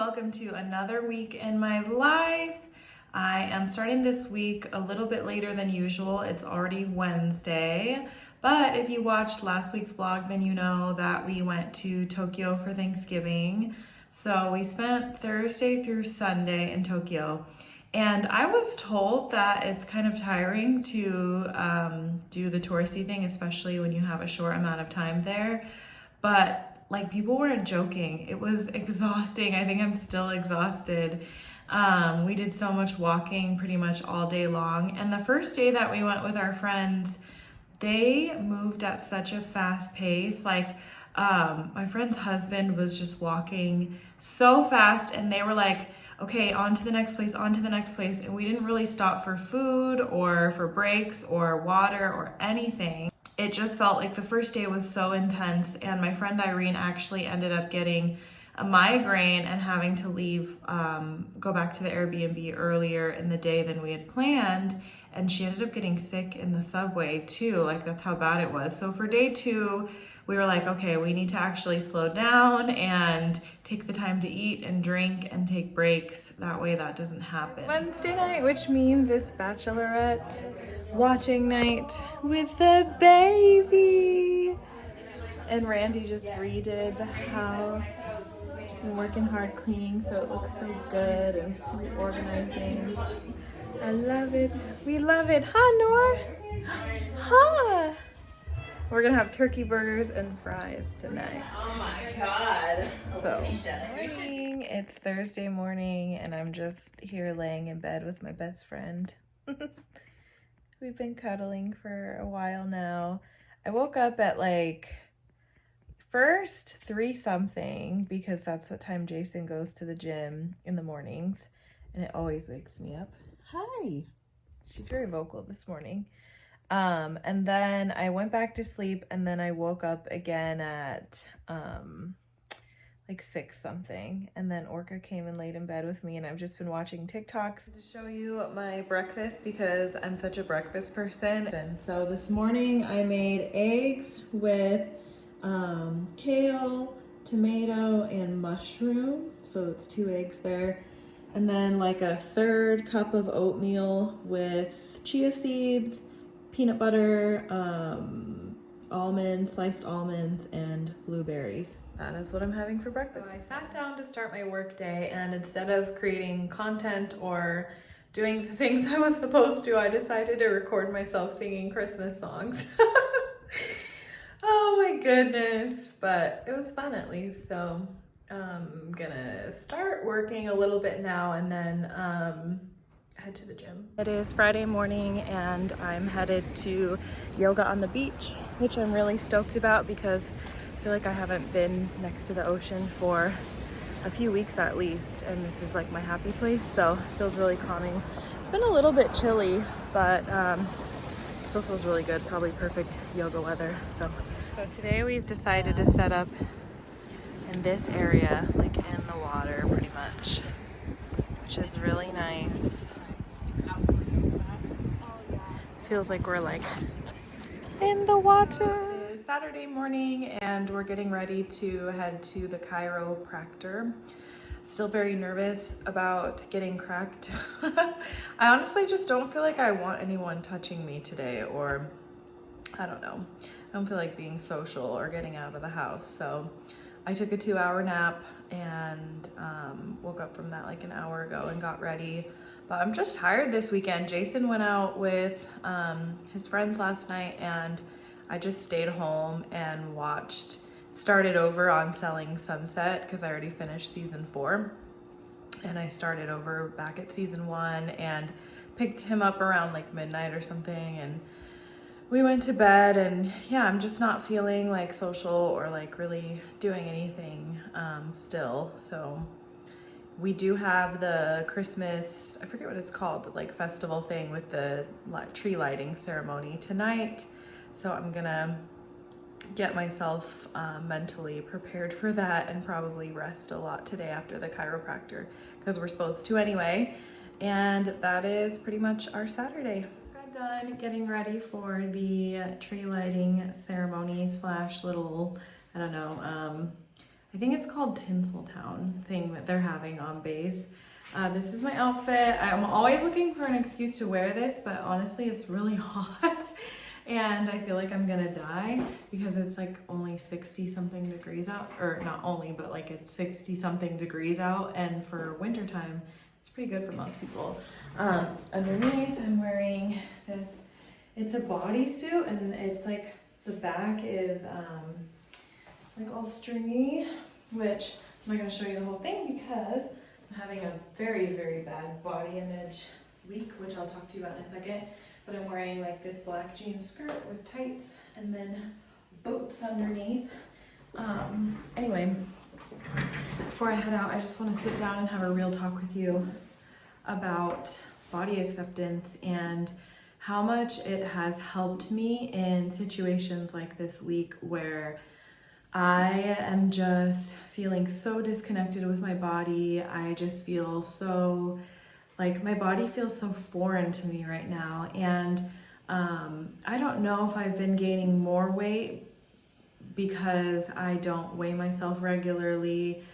welcome to another week in my life. I am starting this week a little bit later than usual. It's already Wednesday, but if you watched last week's vlog, then you know that we went to Tokyo for Thanksgiving. So we spent Thursday through Sunday in Tokyo, and I was told that it's kind of tiring to do the touristy thing, especially when you have a short amount of time there. But like, people weren't joking. It was exhausting. I think I'm still exhausted. We did so much walking pretty much all day long. And the first day that we went with our friends, they moved at such a fast pace. Like, my friend's husband was just walking so fast, and they were like, okay, on to the next place, on to the next place. And we didn't really stop for food or for breaks or water or anything. It just felt like the first day was so intense, and my friend Irene actually ended up getting a migraine and having to leave, go back to the Airbnb earlier in the day than we had planned, and she ended up getting sick in the subway too. Like, that's how bad it was. So for day two, we were like, okay, we need to actually slow down and take the time to eat and drink and take breaks. That way that doesn't happen. Wednesday night, which means it's Bachelorette watching night with the baby. And Randy just redid the house. She's been working hard cleaning so it looks so good and reorganizing. I love it. We love it. Huh, Nor? Huh? We're gonna have turkey burgers and fries tonight. Oh my god. So, morning. It's Thursday morning, and I'm just here laying in bed with my best friend. We've been cuddling for a while now. I woke up at like first 3 something because that's what time Jason goes to the gym in the mornings, and it always wakes me up. Hi. She's very vocal this morning. And then I went back to sleep, and then I woke up again at like 6 something, and then Orca came and laid in bed with me, and I've just been watching TikToks to show you my breakfast because I'm such a breakfast person. And so this morning I made eggs with kale, tomato, and mushroom, so it's 2 eggs there, and then like a 1/3 cup of oatmeal with chia seeds, peanut butter, almonds, sliced almonds, and blueberries. That is what I'm having for breakfast. So I sat down to start my work day, and instead of creating content or doing the things I was supposed to, I decided to record myself singing Christmas songs. Oh my goodness, but it was fun at least. So I'm gonna start working a little bit now and then head to the gym. It is Friday morning, and I'm headed to yoga on the beach, which I'm really stoked about because I feel like I haven't been next to the ocean for a few weeks at least, and this is like my happy place, so it feels really calming. It's been a little bit chilly, but still feels really good. Probably perfect yoga weather. So today we've decided to set up in this area, like in the water pretty much, which is really nice. Feels like we're like in the water. It's Saturday morning, and we're getting ready to head to the chiropractor. Still very nervous about getting cracked. I honestly just don't feel like I want anyone touching me today, or I don't know. I don't feel like being social or getting out of the house. So I took a 2-hour nap and woke up from that like an hour ago and got ready. But I'm just tired this weekend. Jason went out with his friends last night, and I just stayed home and started over on Selling Sunset because I already finished season 4. And I started over back at season 1 and picked him up around like midnight or something, and we went to bed. And yeah, I'm just not feeling like social or like really doing anything still. So we do have the Christmas, I forget what it's called, the like festival thing with the tree lighting ceremony tonight. So I'm gonna get myself mentally prepared for that and probably rest a lot today after the chiropractor because we're supposed to anyway. And that is pretty much our Saturday. Got done getting ready for the tree lighting ceremony slash little, I don't know, I I think it's called Tinseltown thing that they're having on base. This is my outfit. I'm always looking for an excuse to wear this, but honestly, it's really hot. And I feel like I'm gonna die because it's like only 60 something degrees out, or not only, but like it's 60 something degrees out. And for winter time, it's pretty good for most people. Underneath, I'm wearing this, it's a bodysuit, and it's like, the back is like all stringy, which I'm not gonna show you the whole thing because I'm having a very, very bad body image week, which I'll talk to you about in a second. But I'm wearing like this black jean skirt with tights and then boots underneath. Anyway, before I head out, I just want to sit down and have a real talk with you about body acceptance and how much it has helped me in situations like this week where I am just feeling so disconnected with my body. I just feel so like my body feels so foreign to me right now. And I don't know if I've been gaining more weight because I don't weigh myself regularly.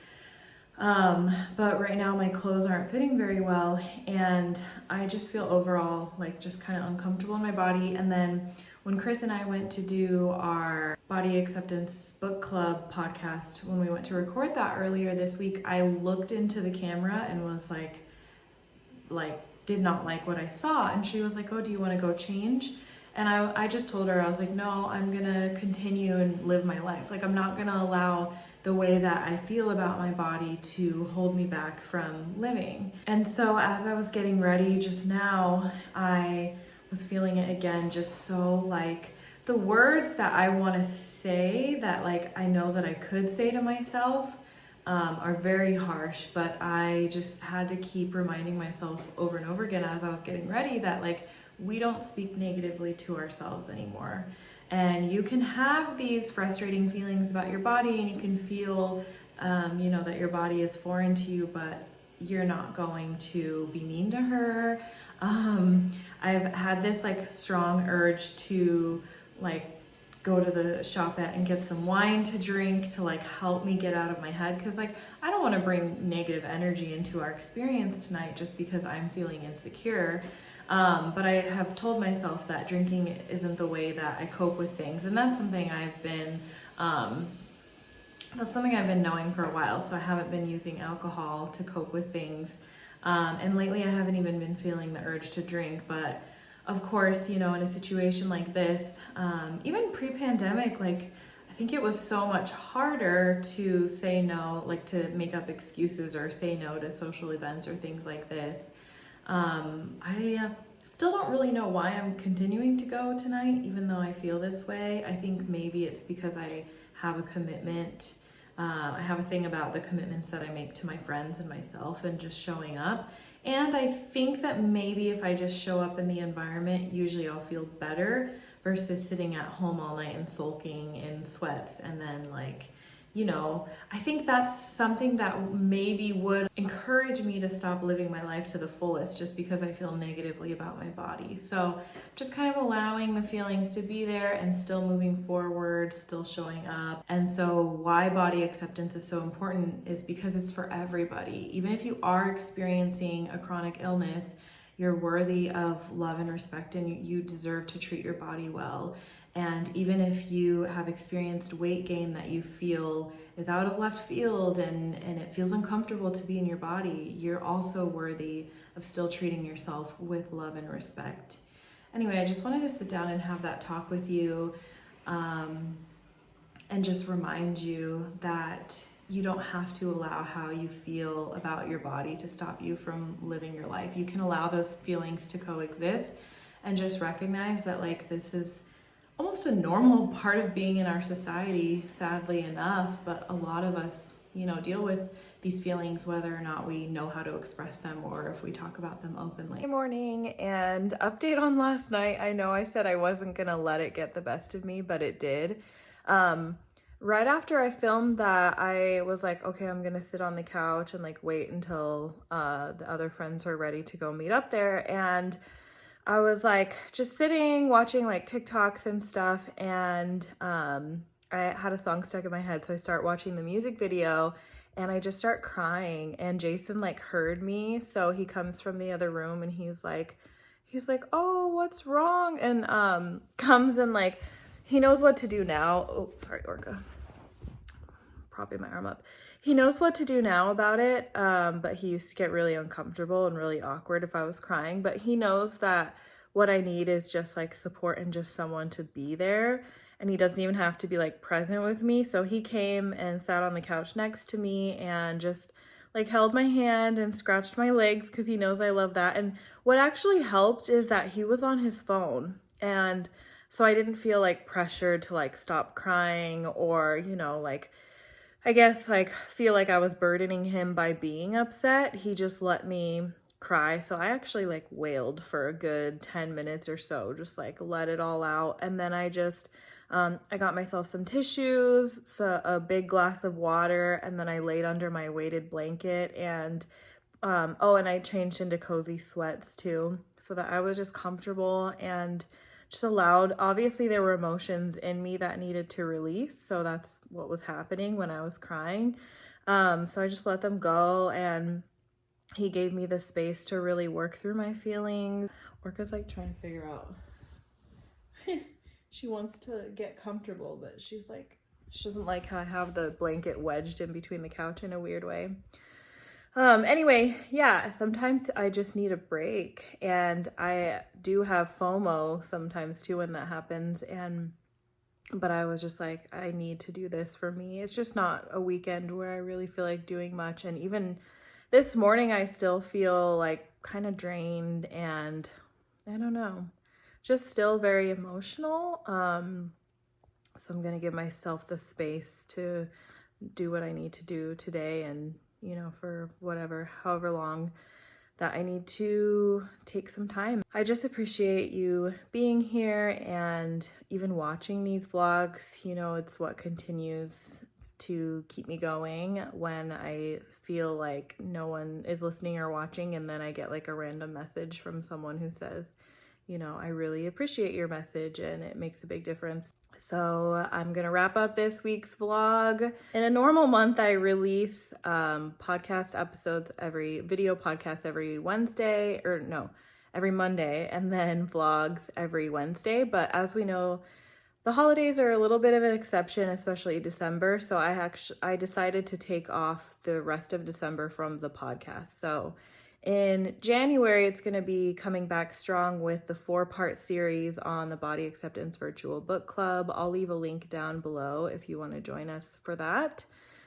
But right now my clothes aren't fitting very well, and I just feel overall like just kind of uncomfortable in my body. And then when Chris and I went to do our body acceptance book club podcast, when we went to record that earlier this week, I looked into the camera and was like did not like what I saw. And she was like, oh, do you want to go change? And I just told her, I was like, no, I'm gonna continue and live my life. Like, I'm not gonna allow the way that I feel about my body to hold me back from living. And so as I was getting ready just now, I was feeling it again, just so like the words that I want to say that like I know that I could say to myself are very harsh, but I just had to keep reminding myself over and over again as I was getting ready that like we don't speak negatively to ourselves anymore. And you can have these frustrating feelings about your body, and you can feel that your body is foreign to you, but you're not going to be mean to her. I've had this like strong urge to like go to the shop and get some wine to drink to like help me get out of my head, because like I don't want to bring negative energy into our experience tonight just because I'm feeling insecure. But I have told myself that drinking isn't the way that I cope with things, and that's something I've been knowing for a while. So I haven't been using alcohol to cope with things, and lately I haven't even been feeling the urge to drink. But of course, in a situation like this, even pre-pandemic, like I think it was so much harder to say no, like to make up excuses or say no to social events or things like this. I still don't really know why I'm continuing to go tonight, even though I feel this way. I think maybe it's because I have a commitment. I have a thing about the commitments that I make to my friends and myself and just showing up. And I think that maybe if I just show up in the environment, usually I'll feel better versus sitting at home all night and sulking in sweats. And then I think that's something that maybe would encourage me to stop living my life to the fullest just because I feel negatively about my body. So just kind of allowing the feelings to be there and still moving forward, still showing up. And so why body acceptance is so important is because it's for everybody. Even if you are experiencing a chronic illness, you're worthy of love and respect, and you deserve to treat your body well. And even if you have experienced weight gain that you feel is out of left field and it feels uncomfortable to be in your body, you're also worthy of still treating yourself with love and respect. Anyway, I just wanted to sit down and have that talk with you, and just remind you that you don't have to allow how you feel about your body to stop you from living your life. You can allow those feelings to coexist and just recognize that this is almost a normal part of being in our society, sadly enough, but a lot of us, deal with these feelings whether or not we know how to express them or if we talk about them openly. Good morning, and update on last night. I know I said I wasn't gonna let it get the best of me, but it did. Right after I filmed that, I was like, okay, I'm gonna sit on the couch and wait until the other friends are ready to go meet up there. And I was just sitting, watching TikToks and stuff, and I I had a song stuck in my head, so I start watching the music video and I just start crying, and Jason like heard me, so he comes from the other room and he's like, oh, what's wrong? And comes and like, he knows what to do now. Oh, sorry, Orca. Propping my arm up. He knows what to do now about it, but he used to get really uncomfortable and really awkward if I was crying. But he knows that what I need is just like support and just someone to be there. And he doesn't even have to be like present with me. So he came and sat on the couch next to me and just like held my hand and scratched my legs because he knows I love that. And what actually helped is that he was on his phone. And so I didn't feel like pressured to like stop crying or, you know, like, I guess like feel like I was burdening him by being upset. He just let me cry. So I actually like wailed for a good 10 minutes or so, just like let it all out. And then I just, I got myself some tissues, so a big glass of water, and then I laid under my weighted blanket and, oh, and I changed into cozy sweats too, so that I was just comfortable and just allowed. Obviously there were emotions in me that needed to release, so that's what was happening when I was crying. So I just let them go, and he gave me the space to really work through my feelings. Orca's like trying to figure out she wants to get comfortable, but she's like, she doesn't like how I have the blanket wedged in between the couch in a weird way. Anyway, yeah, sometimes I just need a break, and I do have FOMO sometimes too when that happens. But I was just like, I need to do this for me. It's just not a weekend where I really feel like doing much. And even this morning, I still feel like kind of drained, and I don't know, just still very emotional. So I'm going to give myself the space to do what I need to do today, and you know, for however long that I need to take some time. I just appreciate you being here and even watching these vlogs. You know, it's what continues to keep me going when I feel like no one is listening or watching, and then I get like a random message from someone who says, you know, I really appreciate your message and it makes a big difference. So I'm gonna wrap up this week's vlog. In a normal month, I release podcast episodes, video podcasts every every Monday, and then vlogs every Wednesday. But as we know, the holidays are a little bit of an exception, especially December. So I decided to take off the rest of December from the podcast. So in January, it's going to be coming back strong with the 4-part series on the Body Acceptance Virtual Book Club. I'll leave a link down below if you want to join us for that,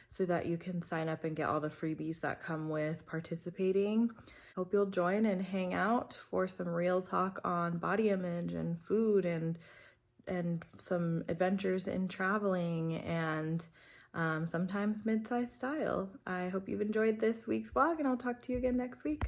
so that you can sign up and get all the freebies that come with participating. Hope you'll join and hang out for some real talk on body image and food and some adventures in traveling and sometimes mid-size style. I hope you've enjoyed this week's vlog, and I'll talk to you again next week.